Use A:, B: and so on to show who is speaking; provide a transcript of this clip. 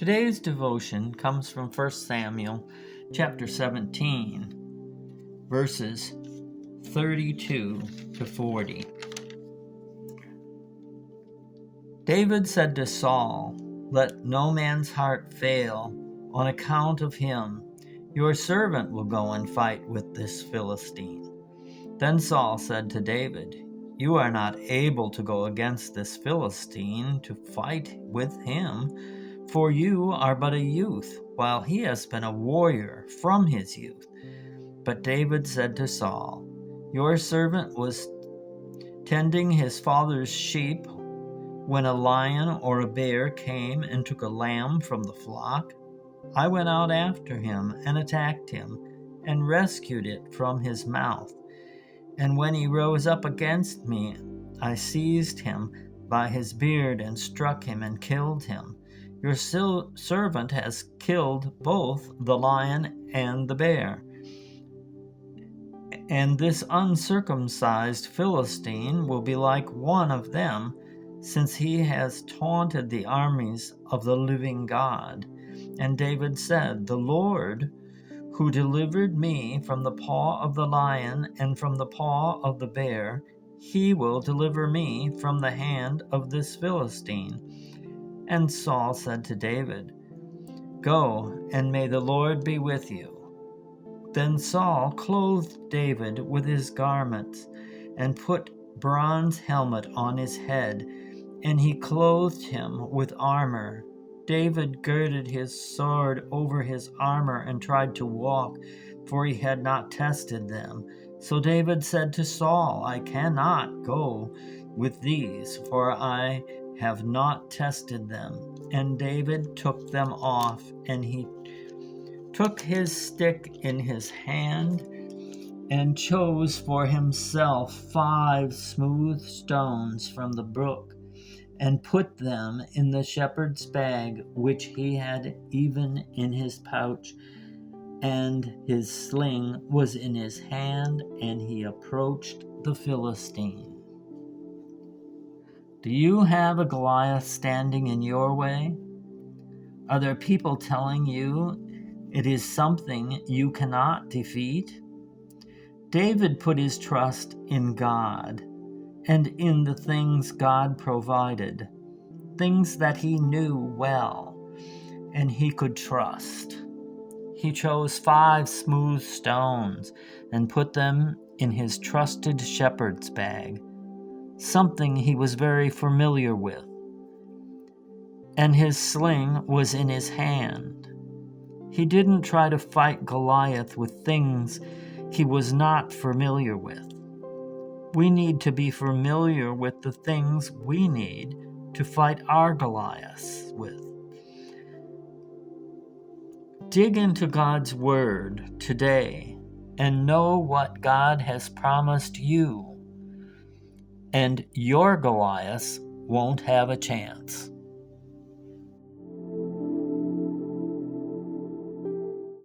A: Today's devotion comes from 1 Samuel chapter 17, verses 32 to 40. David said to Saul, "Let no man's heart fail on account of him. Your servant will go and fight with this Philistine." Then Saul said to David, "You are not able to go against this Philistine to fight with him, for you are but a youth, while he has been a warrior from his youth." But David said to Saul, "Your servant was tending his father's sheep when a lion or a bear came and took a lamb from the flock. I went out after him and attacked him and rescued it from his mouth. And when he rose up against me, I seized him by his beard and struck him and killed him. Your servant has killed both the lion and the bear. And this uncircumcised Philistine will be like one of them, since he has taunted the armies of the living God." And David said, "The Lord, who delivered me from the paw of the lion and from the paw of the bear, he will deliver me from the hand of this Philistine." And Saul said to David, "Go, and may the Lord be with you." Then Saul clothed David with his garments and put bronze helmet on his head, and he clothed him with armor. David girded his sword over his armor and tried to walk, for he had not tested them. So David said to Saul, "I cannot go with these, for I have not tested them." And David took them off, and he took his stick in his hand and chose for himself 5 smooth stones from the brook, and put them in the shepherd's bag which he had even in his pouch, and his sling was in his hand, and he approached the Philistine. Do you have a Goliath standing in your way? Are there people telling you it is something you cannot defeat? David put his trust in God and in the things God provided, things that he knew well and he could trust. He chose 5 smooth stones and put them in his trusted shepherd's bag, something he was very familiar with, and his sling was in his hand. He didn't try to fight Goliath with things he was not familiar with. We need to be familiar with the things we need to fight our Goliaths with. Dig into God's Word today and know what God has promised you, and your Goliaths won't have a chance.